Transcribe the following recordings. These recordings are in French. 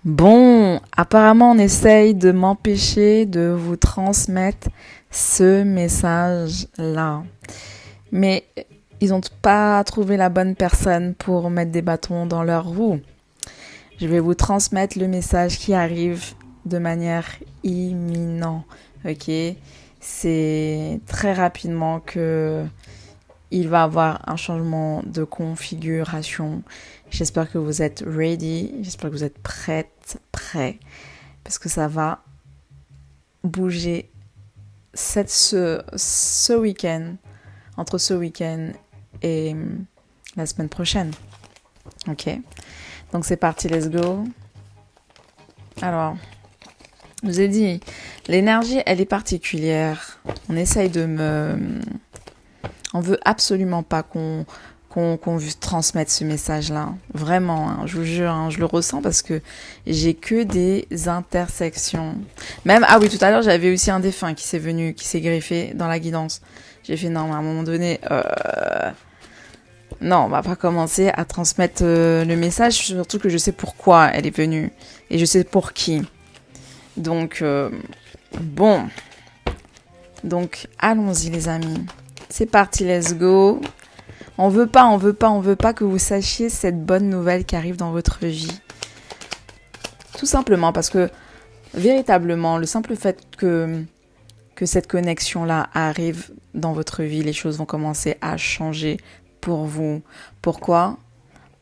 Bon, apparemment on essaye de m'empêcher de vous transmettre ce message-là. Mais ils n'ont pas trouvé la bonne personne pour mettre des bâtons dans leur roue. Je vais vous transmettre le message qui arrive de manière imminente. Ok, c'est très rapidement que il va y avoir un changement de configuration. J'espère que vous êtes ready, j'espère que vous êtes prêts, parce que ça va bouger ce week-end, entre ce week-end et la semaine prochaine. Ok, donc c'est parti, let's go. Alors, je vous ai dit, l'énergie, elle est particulière. On essaye on veut absolument pas qu'on vous transmette ce message-là. Vraiment, hein, je vous jure, hein, je le ressens parce que j'ai que des intersections. Même, ah oui, tout à l'heure, j'avais aussi un défunt qui s'est greffé dans la guidance. J'ai fait, non, à un moment donné, non, on va pas commencer à transmettre le message, surtout que je sais pourquoi elle est venue. Et je sais pour qui. Donc, bon. Donc, allons-y, les amis. C'est parti, let's go. On veut pas que vous sachiez cette bonne nouvelle qui arrive dans votre vie. Tout simplement parce que, véritablement, le simple fait que cette connexion-là arrive dans votre vie, les choses vont commencer à changer pour vous. Pourquoi ?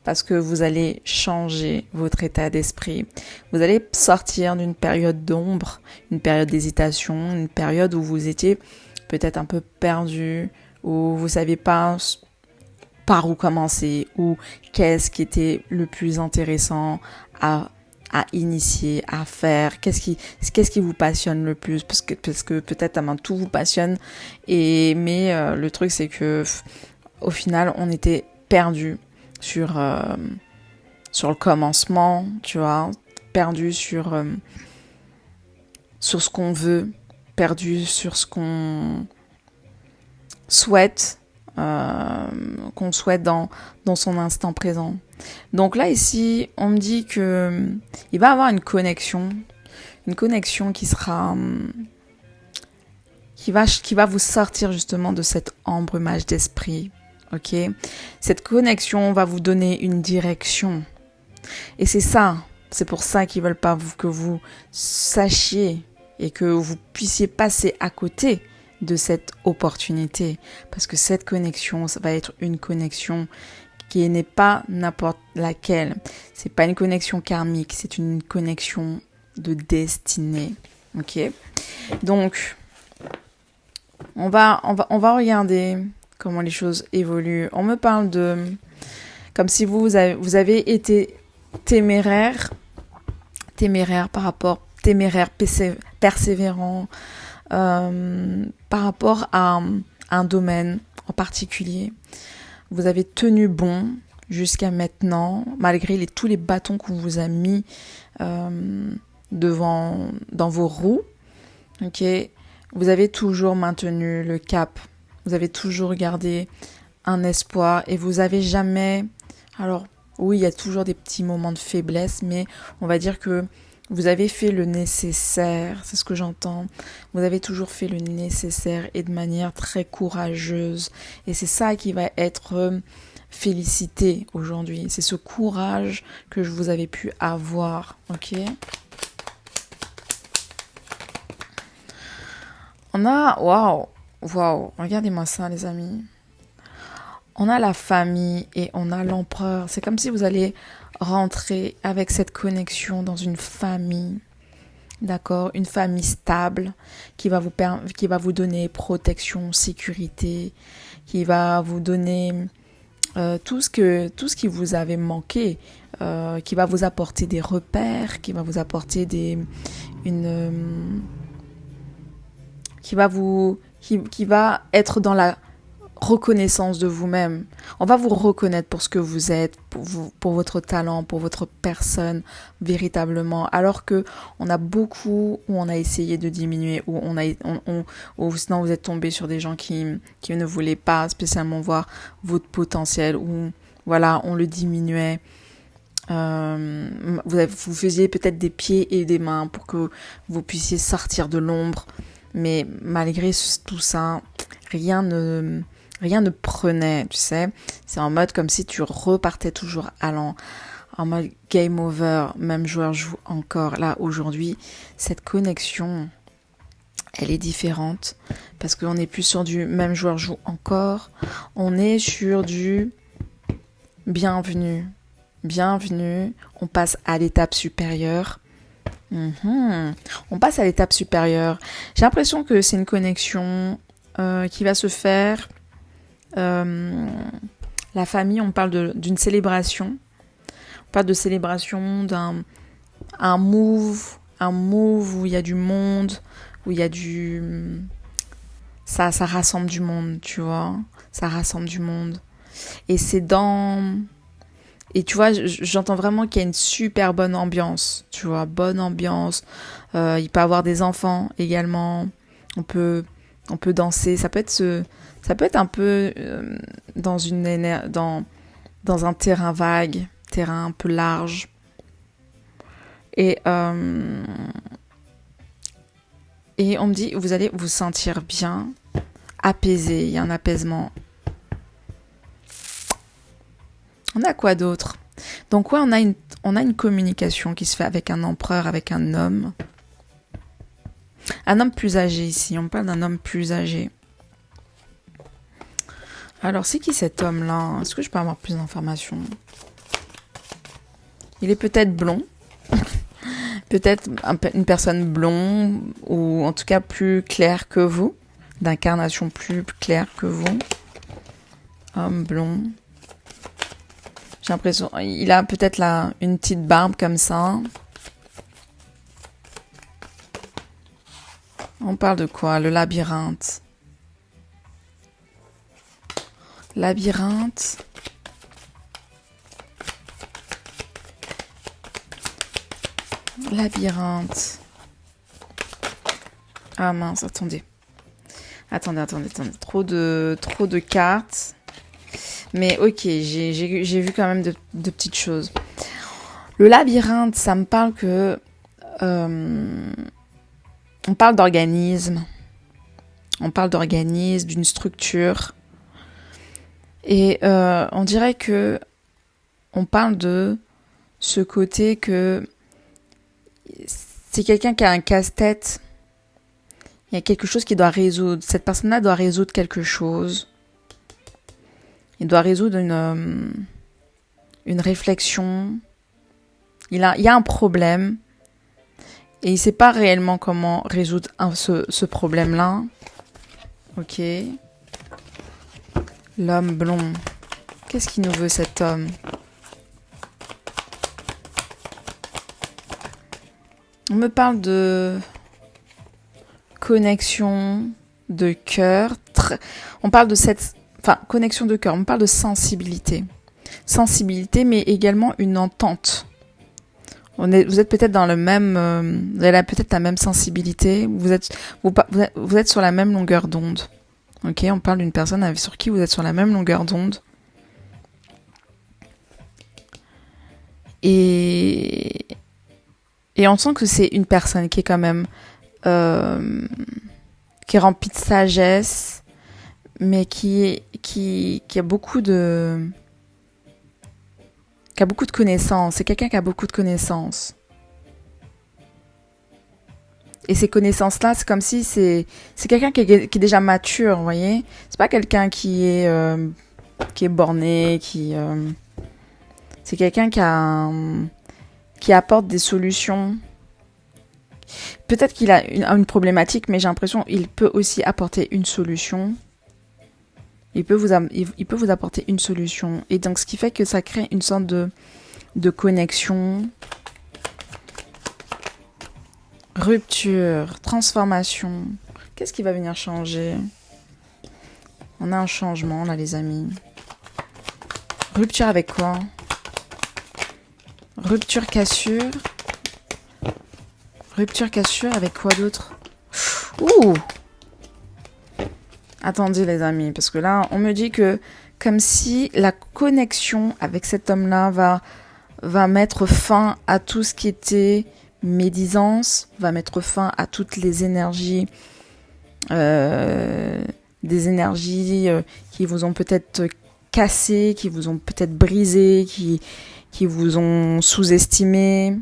Parce que vous allez changer votre état d'esprit. Vous allez sortir d'une période d'ombre, une période d'hésitation, une période où vous étiez peut-être un peu perdu, où vous ne saviez pas par où commencer, ou qu'est-ce qui était le plus intéressant à initier, à faire, qu'est-ce qui vous passionne le plus, parce que peut-être tout vous passionne, mais le truc c'est que au final on était perdu sur le commencement, tu vois, perdu sur ce qu'on veut, perdu sur ce qu'on souhaite, dans son instant présent. Donc là ici, on me dit que il va y avoir une connexion qui sera qui va vous sortir justement de cet embrumage d'esprit. Ok, cette connexion va vous donner une direction. Et c'est pour ça qu'ils veulent pas que vous sachiez et que vous puissiez passer à côté de cette opportunité. Parce que cette connexion, ça va être une connexion qui n'est pas n'importe laquelle. C'est pas une connexion karmique, c'est une connexion de destinée. Ok? Donc, on va regarder comment les choses évoluent. On me parle comme si vous avez été téméraire persévérant, par rapport à un domaine en particulier. Vous avez tenu bon jusqu'à maintenant, malgré tous les bâtons qu'on vous a mis dans vos roues. Ok, vous avez toujours maintenu le cap. Vous avez toujours gardé un espoir et vous avez jamais... Alors, oui, il y a toujours des petits moments de faiblesse, mais on va dire que vous avez fait le nécessaire, c'est ce que j'entends. Vous avez toujours fait le nécessaire et de manière très courageuse. Et c'est ça qui va être félicité aujourd'hui. C'est ce courage que vous avez pu avoir, ok ? On a... Waouh, regardez-moi ça, les amis. On a la famille et on a l'empereur. C'est comme si vous allez rentrer avec cette connexion dans une famille, d'accord, une famille stable qui va vous donner protection, sécurité, qui va vous donner tout ce qui vous avait manqué, qui va vous apporter des repères, qui va vous apporter qui va être dans la reconnaissance de vous-même. On va vous reconnaître pour ce que vous êtes, pour votre talent, pour votre personne, véritablement. Alors que on a beaucoup où on a essayé de diminuer, ou sinon vous êtes tombé sur des gens qui ne voulaient pas spécialement voir votre potentiel, ou voilà, on le diminuait. Vous faisiez peut-être des pieds et des mains pour que vous puissiez sortir de l'ombre. Mais malgré tout ça, rien ne prenait, tu sais. C'est en mode comme si tu repartais toujours en mode game over, même joueur joue encore. Là, aujourd'hui, cette connexion, elle est différente parce qu'on n'est plus sur du même joueur joue encore. On est sur du bienvenue. Bienvenue. On passe à l'étape supérieure. On passe à l'étape supérieure. J'ai l'impression que c'est une connexion qui va se faire. La famille, on parle d'une célébration. On parle de célébration, d'un move où il y a du monde, où il y a du... Ça rassemble du monde, tu vois. Ça rassemble du monde. Et c'est dans... Et tu vois, j'entends vraiment qu'il y a une super bonne ambiance, tu vois, bonne ambiance. Il peut y avoir des enfants également. On peut danser. Ça peut être un peu dans un terrain vague, terrain un peu large. Et on me dit, vous allez vous sentir bien, apaisé. Il y a un apaisement. On a quoi d'autre? Donc ouais, on a une communication qui se fait avec un empereur, avec un homme. Un homme plus âgé ici, on parle d'un homme plus âgé. Alors c'est qui cet homme-là? Est-ce que je peux avoir plus d'informations? Il est peut-être blond. Peut-être une personne blonde, ou en tout cas plus claire que vous. D'incarnation plus claire que vous. Homme blond. J'ai l'impression, il a peut-être une petite barbe comme ça. On parle de quoi? Le labyrinthe. Labyrinthe. Labyrinthe. Ah mince, attendez. Attendez. Trop de cartes. Mais ok, j'ai vu quand même de petites choses. Le labyrinthe, ça me parle que... on parle d'organisme. On parle d'organisme, d'une structure. Et on dirait que... On parle de ce côté que... C'est quelqu'un qui a un casse-tête. Il y a quelque chose qu'il doit résoudre. Cette personne-là doit résoudre quelque chose. Il doit résoudre une réflexion. Il y a un problème. Et il ne sait pas réellement comment résoudre ce problème-là. Ok. L'homme blond. Qu'est-ce qu'il nous veut, cet homme? On me parle de connexion de cœur. On parle de cette... Enfin, connexion de cœur, on parle de sensibilité. Sensibilité, mais également une entente. Vous êtes peut-être dans le même... vous avez peut-être la même sensibilité. Vous êtes sur la même longueur d'onde. Ok, on parle d'une personne sur qui vous êtes sur la même longueur d'onde. Et on sent que c'est une personne qui est quand même... qui est remplie de sagesse, mais qui a beaucoup de connaissances. C'est quelqu'un qui a beaucoup de connaissances. Et ces connaissances-là, c'est comme si c'est quelqu'un qui est déjà mature, vous voyez. C'est pas quelqu'un qui est borné, c'est quelqu'un qui apporte des solutions. Peut-être qu'il a une problématique, mais j'ai l'impression qu'il peut aussi apporter une solution. Il peut vous apporter une solution. Et donc, ce qui fait que ça crée une sorte de connexion. Rupture, transformation. Qu'est-ce qui va venir changer? On a un changement, là, les amis. Rupture avec quoi? Rupture, cassure. Rupture, cassure, avec quoi d'autre? Ouh! Attendez les amis, parce que là, on me dit que comme si la connexion avec cet homme-là va mettre fin à tout ce qui était médisance, va mettre fin à toutes les énergies, des énergies qui vous ont peut-être cassé, qui vous ont peut-être brisé, qui vous ont sous-estimé.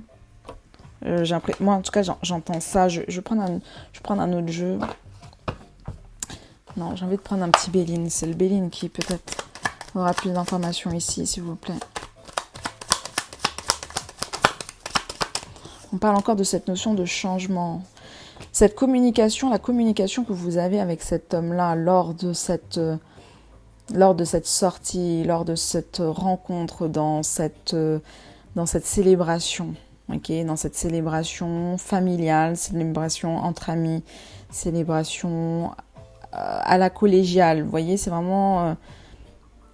Moi, en tout cas, j'entends ça. Je vais prendre un autre jeu. Non, j'ai envie de prendre un petit Béline. C'est le Béline qui peut-être aura plus d'informations ici, s'il vous plaît. On parle encore de cette notion de changement. Cette communication, la communication que vous avez avec cet homme-là lors de cette sortie, lors de cette rencontre, dans cette célébration, okay, dans cette célébration familiale, célébration entre amis, célébration à la collégiale. Vous voyez, c'est vraiment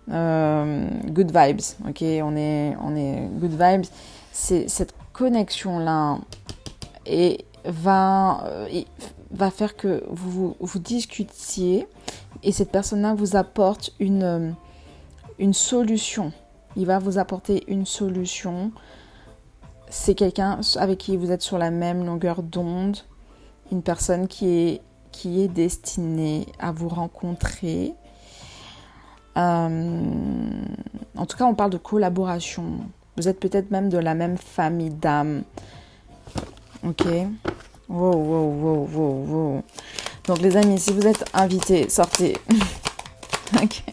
good vibes. Ok, on est good vibes. C'est cette connexion là et va faire que vous discutiez et cette personne-là vous apporte une solution. Il va vous apporter une solution. C'est quelqu'un avec qui vous êtes sur la même longueur d'onde, une personne qui est destinée à vous rencontrer. En tout cas, on parle de collaboration. Vous êtes peut-être même de la même famille d'âmes. Ok. Wow. Donc les amis, si vous êtes invités, sortez. Ok.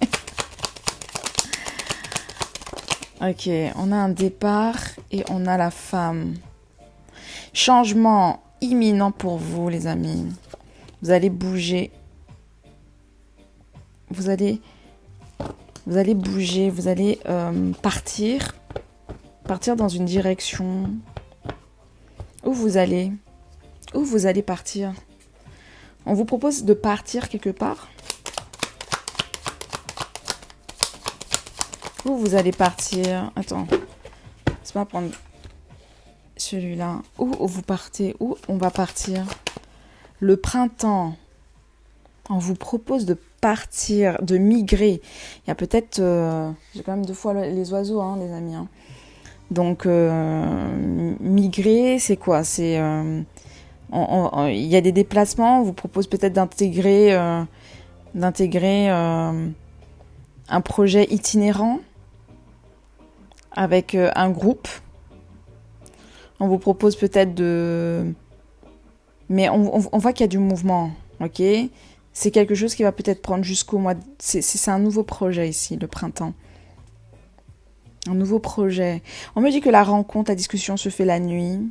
Ok, on a un départ et on a la femme. Changement imminent pour vous, les amis. Vous allez bouger. Vous allez bouger, vous allez partir dans une direction. Où vous allez partir? On vous propose de partir quelque part. Où vous allez partir? Attends, laisse-moi prendre celui-là. Où vous partez? Où on va partir? Le printemps. On vous propose de partir, de migrer. Il y a peut-être... j'ai quand même 2 fois les oiseaux, hein, les amis. Hein. Donc, migrer, c'est quoi? C'est... il y a des déplacements. On vous propose peut-être d'intégrer un projet itinérant avec un groupe. On vous propose peut-être de... Mais on voit qu'il y a du mouvement, ok? C'est quelque chose qui va peut-être prendre jusqu'au mois... C'est un nouveau projet ici, le printemps. Un nouveau projet. On me dit que la rencontre, la discussion se fait la nuit.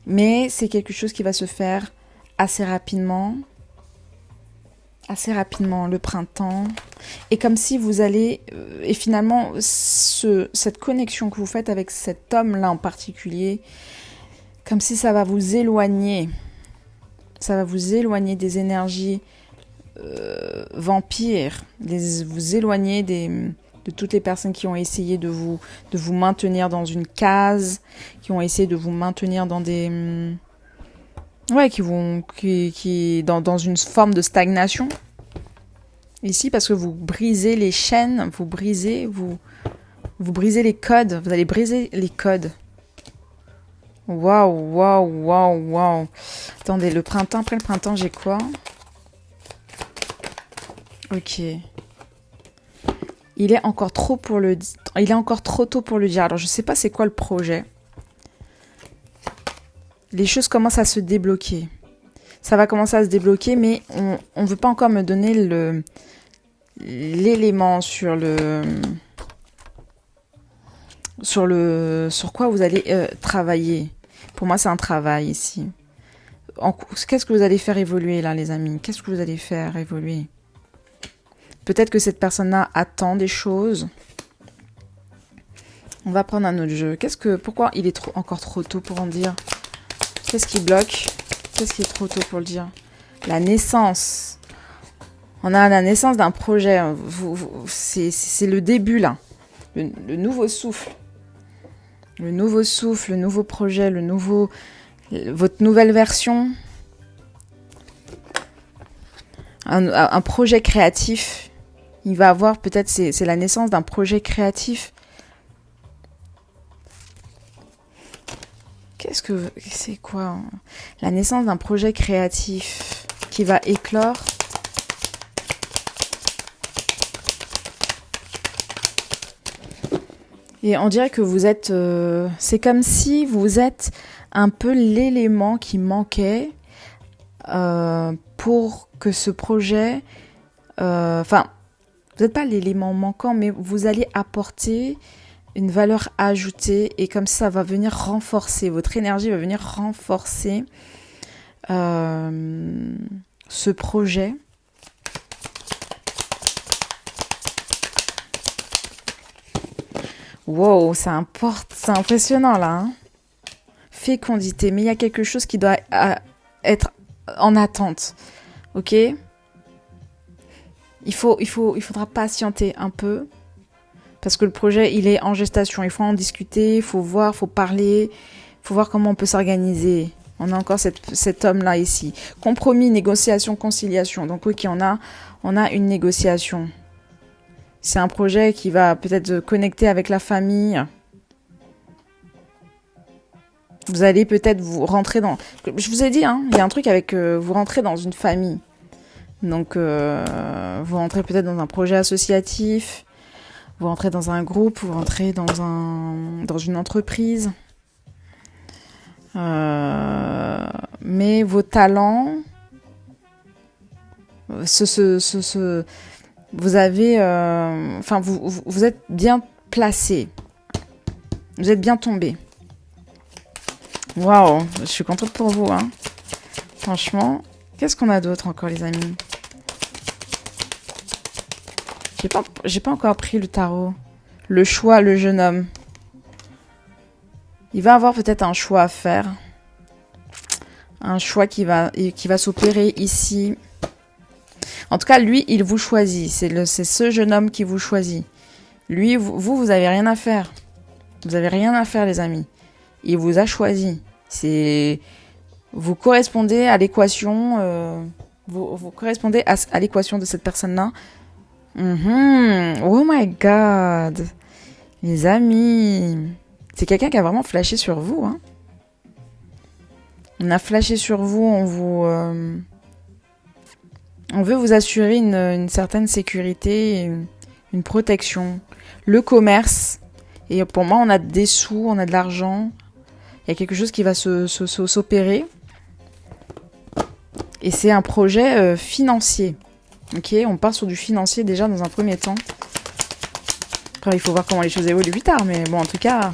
Mais c'est quelque chose qui va se faire assez rapidement. Assez rapidement, le printemps. Et comme si vous allez... et finalement, cette connexion que vous faites avec cet homme-là en particulier, comme si ça va vous éloigner. Ça va vous éloigner des énergies vampires. Vous éloigner de toutes les personnes qui ont essayé de vous maintenir dans une case, qui ont essayé de vous maintenir dans des... Ouais, qui dans une forme de stagnation. Ici, parce que vous brisez les chaînes, vous brisez les codes, vous allez briser les codes. Waouh. Attendez, le printemps, après le printemps, j'ai quoi? Ok. Il est encore trop tôt pour le dire. Alors, je sais pas c'est quoi le projet. Les choses commencent à se débloquer. Ça va commencer à se débloquer, mais on ne veut pas encore me donner l'élément sur quoi vous allez travailler. Pour moi, c'est un travail ici. Qu'est-ce que vous allez faire évoluer là, les amis? Qu'est-ce que vous allez faire évoluer? Peut-être que cette personne-là attend des choses. On va prendre un autre jeu. Pourquoi il est encore trop tôt pour en dire? Qu'est-ce qui bloque? Qu'est-ce qui est trop tôt pour le dire? La naissance. On a la naissance d'un projet. C'est le début là. Le nouveau souffle. Le nouveau souffle, le nouveau projet, votre nouvelle version. Un projet créatif. Il va avoir peut-être, c'est la naissance d'un projet créatif. C'est quoi hein? La naissance d'un projet créatif qui va éclore. Et on dirait que vous êtes... c'est comme si vous êtes un peu l'élément qui manquait pour que ce projet... Enfin, vous n'êtes pas l'élément manquant, mais vous allez apporter une valeur ajoutée et comme ça va venir renforcer, votre énergie va venir renforcer ce projet. Wow, c'est impressionnant là. Hein. Fécondité, mais il y a quelque chose qui doit être en attente. Ok ? Il faudra patienter un peu parce que le projet, il est en gestation. Il faut en discuter, il faut voir, il faut parler, il faut voir comment on peut s'organiser. On a encore cet homme-là ici. Compromis, négociation, conciliation. Donc ok, on a une négociation. C'est un projet qui va peut-être connecter avec la famille. Vous allez peut-être vous rentrer dans... Je vous ai dit, hein, il y a un truc avec... vous rentrez dans une famille. Donc, vous rentrez peut-être dans un projet associatif. Vous rentrez dans un groupe. Vous rentrez dans une entreprise. Mais vos talents... Vous avez... Enfin, vous êtes bien placé. Vous êtes bien tombé. Waouh, je suis contente pour vous. Hein. Franchement, qu'est-ce qu'on a d'autre encore, les amis? J'ai pas encore pris le tarot. Le choix, le jeune homme. Il va avoir peut-être un choix à faire. Un choix qui va s'opérer ici. En tout cas, lui, il vous choisit. C'est ce jeune homme qui vous choisit. Lui, vous avez rien à faire. Vous avez rien à faire, les amis. Il vous a choisi. Vous correspondez à l'équation. Vous correspondez à l'équation de cette personne-là. Oh my God. Les amis. C'est quelqu'un qui a vraiment flashé sur vous. Hein. On a flashé sur vous. On veut vous assurer une certaine sécurité, une protection. Le commerce. Et pour moi, on a des sous, on a de l'argent. Il y a quelque chose qui va s'opérer. Et c'est un projet financier. Ok, on part sur du financier déjà dans un premier temps. Après, il faut voir comment les choses évoluent plus tard. Mais bon, en tout cas,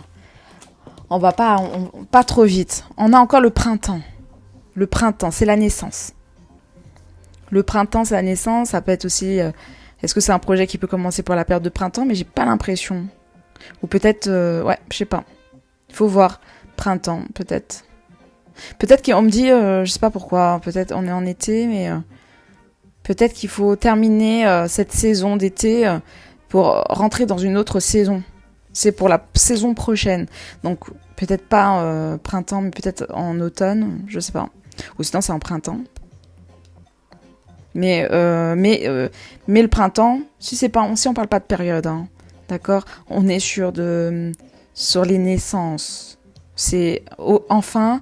on va pas trop vite. On a encore le printemps. Le printemps, c'est la naissance. Le printemps, c'est la naissance. Ça peut être aussi... est-ce que c'est un projet qui peut commencer pour la période de printemps? Mais j'ai pas l'impression. Ou peut-être... ouais, je sais pas. Il faut voir. Printemps, peut-être. Peut-être qu'on me dit... je sais pas pourquoi. Peut-être on est en été, mais... peut-être qu'il faut terminer cette saison d'été pour rentrer dans une autre saison. C'est pour la saison prochaine. Donc, peut-être pas printemps, mais peut-être en automne. Je sais pas. Ou sinon, c'est en printemps. Mais le printemps, si on parle pas de période, hein, d'accord, on est sur les naissances. C'est enfin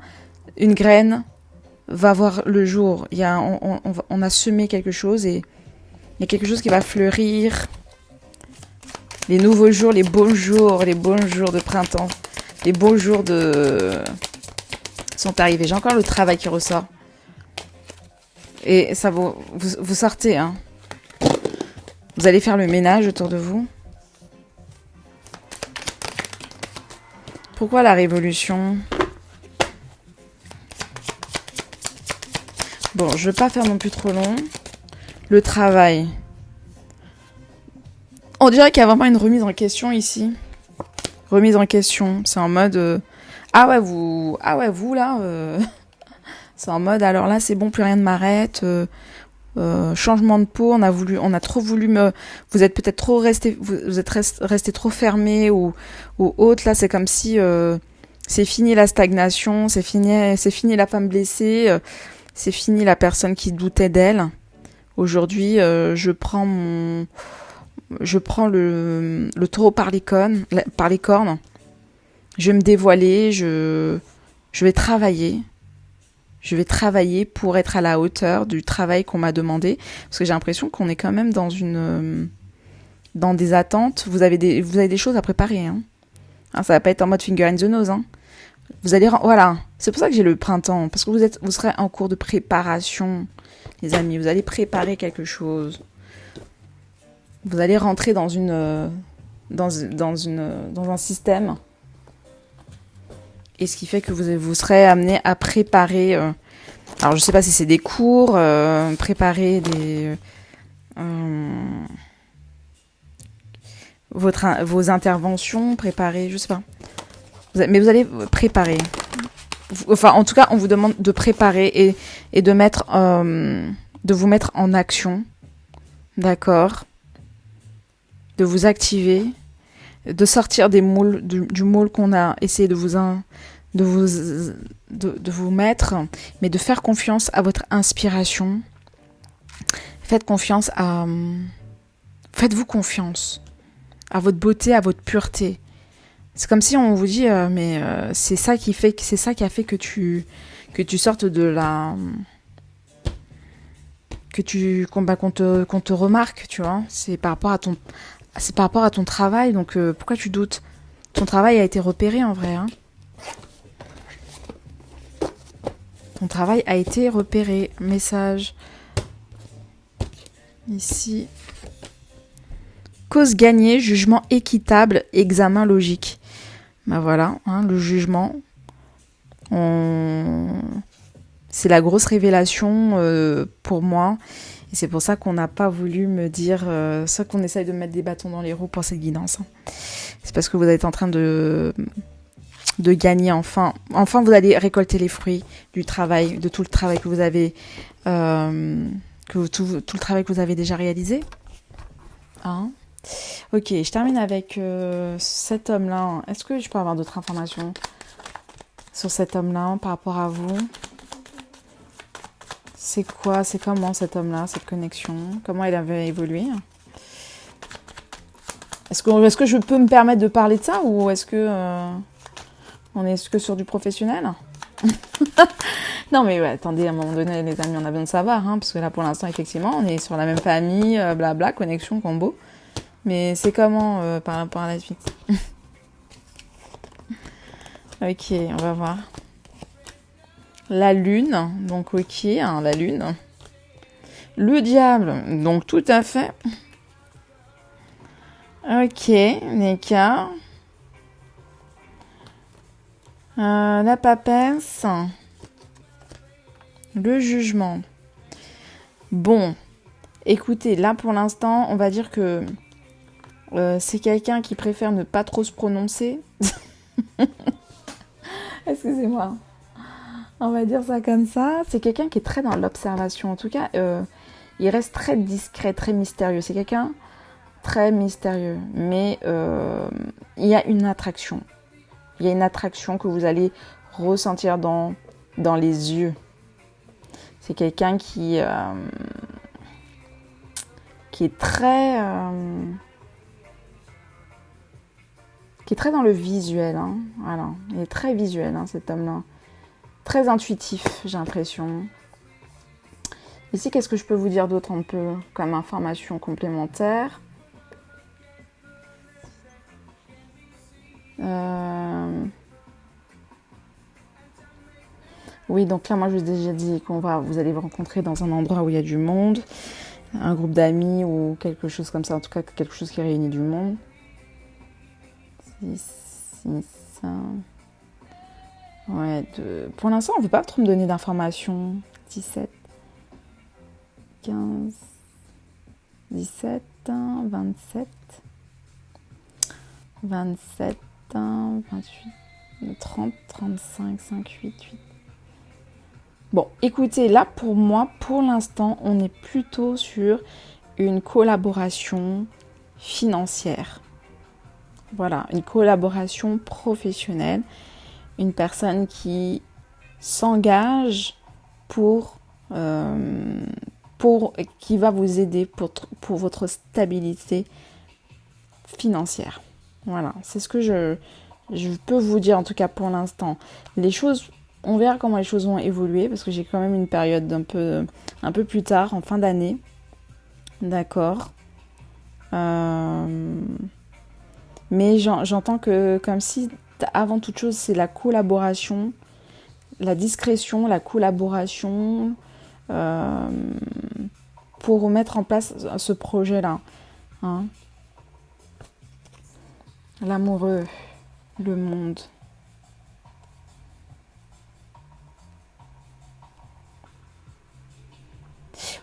une graine va voir le jour. On a semé quelque chose et il y a quelque chose qui va fleurir. Les nouveaux jours, les bons jours de printemps, les beaux jours sont arrivés. J'ai encore le travail qui ressort. Et ça vous sortez, hein. Vous allez faire le ménage autour de vous. Pourquoi la révolution? Bon, je ne vais pas faire non plus trop long. Le travail. On dirait qu'il y a vraiment une remise en question ici. Remise en question. C'est en mode... Ah ouais, vous là... C'est en mode, alors là, c'est bon, plus rien ne m'arrête. Changement de peau, on a trop voulu vous êtes peut-être trop resté... Vous êtes resté trop fermé ou autre. Là, c'est comme si... c'est fini la stagnation, c'est fini la femme blessée... c'est fini la personne qui doutait d'elle. Aujourd'hui, je prends le taureau par les cornes. Je vais me dévoiler, je Je vais travailler. Je vais travailler pour être à la hauteur du travail qu'on m'a demandé. Parce que j'ai l'impression qu'on est quand même dans des attentes. Vous avez des choses à préparer. Hein. Hein, ça va pas être en mode finger in the nose. Hein. Vous allez... Voilà. C'est pour ça que j'ai le printemps. Parce que vous serez en cours de préparation, les amis. Vous allez préparer quelque chose. Vous allez rentrer dans un système. Et ce qui fait que vous serez amené à préparer... alors, je sais pas si c'est des cours, préparer vos interventions, préparer... Je sais pas. Mais vous allez préparer. Enfin, en tout cas, on vous demande de préparer et de vous mettre en action. D'accord ? De vous activer, de sortir des moules, du moule qu'on a essayé de vous mettre, mais de faire confiance à votre inspiration. Faites-vous confiance à votre beauté, à votre pureté. C'est comme si on vous dit, c'est ça qui a fait que tu sortes de la... qu'on te remarque, tu vois. C'est par rapport à ton travail, donc pourquoi tu doutes ? Ton travail a été repéré en vrai. Hein. Ton travail a été repéré. Message. Ici. Cause gagnée, jugement équitable, examen logique. Ben voilà, hein, le jugement. C'est la grosse révélation pour moi. Et c'est pour ça qu'on n'a pas voulu me dire... ça qu'on essaye de mettre des bâtons dans les roues pour cette guidance. Hein. C'est parce que vous êtes en train de gagner enfin. Enfin, vous allez récolter les fruits du travail, de tout le travail que vous avez... tout le travail que vous avez déjà réalisé. Hein. Ok, je termine avec cet homme-là. Est-ce que je peux avoir d'autres informations sur cet homme-là par rapport à vous ? C'est comment cet homme-là, cette connexion ? Comment il avait évolué ? Est-ce que je peux me permettre de parler de ça ou est-ce que on est que sur du professionnel ? Non mais ouais, attendez, à un moment donné, les amis, on a besoin de savoir, hein, parce que là, pour l'instant, effectivement, on est sur la même famille, blabla, connexion, combo. Mais c'est comment par rapport à la suite ? Ok, on va voir. La lune, donc ok, hein, la lune. Le diable, donc tout à fait. Ok, les cas. La papesse. Le jugement. Bon, écoutez, là pour l'instant, on va dire que c'est quelqu'un qui préfère ne pas trop se prononcer. Excusez-moi. On va dire ça comme ça. C'est quelqu'un qui est très dans l'observation. En tout cas, il reste très discret, très mystérieux. C'est quelqu'un très mystérieux. Mais il y a une attraction. Il y a une attraction que vous allez ressentir dans les yeux. C'est quelqu'un qui est très... qui est très dans le visuel. Hein. Voilà. Il est très visuel, hein, cet homme-là. Très intuitif, j'ai l'impression. Ici, qu'est-ce que je peux vous dire d'autre un peu comme information complémentaire ? Oui, donc là, moi, je vous ai déjà dit vous allez vous rencontrer dans un endroit où il y a du monde, un groupe d'amis ou quelque chose comme ça, en tout cas, quelque chose qui réunit du monde. 6, 5... Ouais, pour l'instant, on ne veut pas trop me donner d'informations. 17, 15, 17, 27, 27, 28, 30, 35, 58, 8. Bon, écoutez, là, pour moi, pour l'instant, on est plutôt sur une collaboration financière. Voilà, une collaboration professionnelle. Une personne qui s'engage qui va vous aider pour votre stabilité financière. Voilà, c'est ce que je peux vous dire en tout cas pour l'instant. Les choses On verra comment les choses vont évoluer parce que j'ai quand même une période un peu plus tard, en fin d'année. D'accord. Mais j'entends que comme si avant toute chose c'est la collaboration, la discrétion, la collaboration pour mettre en place ce projet-là. Hein. L'amoureux, le monde.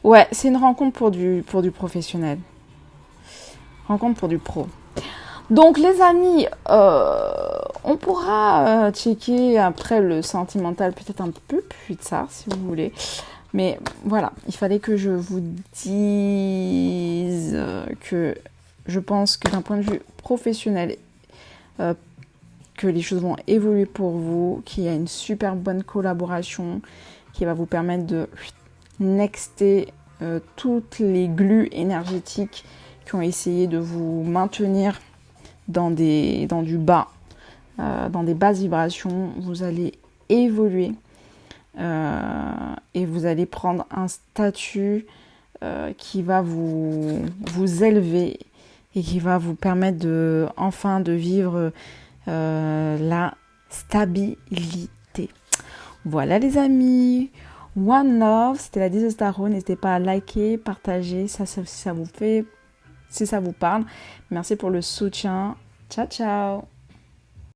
Ouais, c'est une rencontre pour du professionnel. Rencontre pour du pro. Donc les amis, on pourra checker après le sentimental peut-être un peu plus tard si vous voulez. Mais voilà, il fallait que je vous dise que je pense que d'un point de vue professionnel, que les choses vont évoluer pour vous, qu'il y a une super bonne collaboration qui va vous permettre de nexter toutes les glues énergétiques qui ont essayé de vous maintenir dans du bas, dans des basses vibrations. Vous allez évoluer et vous allez prendre un statut qui va vous élever et qui va vous permettre enfin de vivre la stabilité. Voilà les amis, One Love, c'était la 10 de Starro. N'hésitez pas à liker, partager, si ça vous parle. Merci pour le soutien. Ciao, ciao.